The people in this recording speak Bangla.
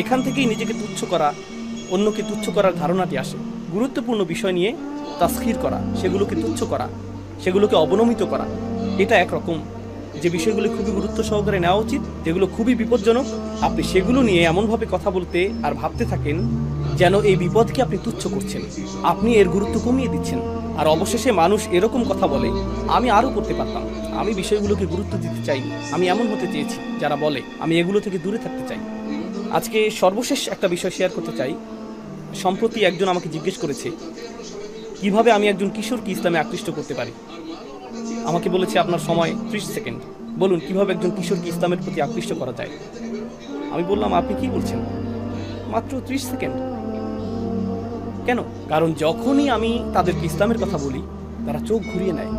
এখান থেকেই নিজেকে তুচ্ছ করা, অন্যকে তুচ্ছ করার ধারণাটি আসে। গুরুত্বপূর্ণ বিষয় নিয়ে তাসখির করা, সেগুলোকে তুচ্ছ করা, সেগুলোকে অবনমিত করা, এটা একরকম। যে বিষয়গুলো খুবই গুরুত্ব সহকারে নেওয়া উচিত, যেগুলো খুবই বিপজ্জনক, আপনি সেগুলো নিয়ে এমনভাবে কথা বলতে আর ভাবতে থাকেন যেন এই বিপদকে আপনি তুচ্ছ করছেন, আপনি এর গুরুত্ব কমিয়ে দিচ্ছেন। আর অবশেষে মানুষ এরকম কথা বলে, আমি আরও করতে পারতাম, আমি বিষয়গুলোকে গুরুত্ব দিতে চাই, আমি এমন হতে চেয়েছি, যারা বলে আমি এগুলো থেকে দূরে থাকতে চাই। আজকে সর্বশেষ একটা বিষয় শেয়ার করতে চাই। সম্প্রতি একজন আমাকে জিজ্ঞেস করেছে কিভাবে আমি একজন কিশোরকে ইসলামে আকৃষ্ট করতে পারি। আমাকে বলেছে আপনার সময় 30 সেকেন্ড, বলুন কিভাবে একজন কিশোরকে ইসলামের প্রতি আকৃষ্ট করা যায়। আমি বললাম আপনি কি বলছেন, মাত্র 30 সেকেন্ড? কেন? কারণ যখনই আমি তাদেরকে ইসলামের কথা বলি, তারা চোখ ঘুরিয়ে নেয়।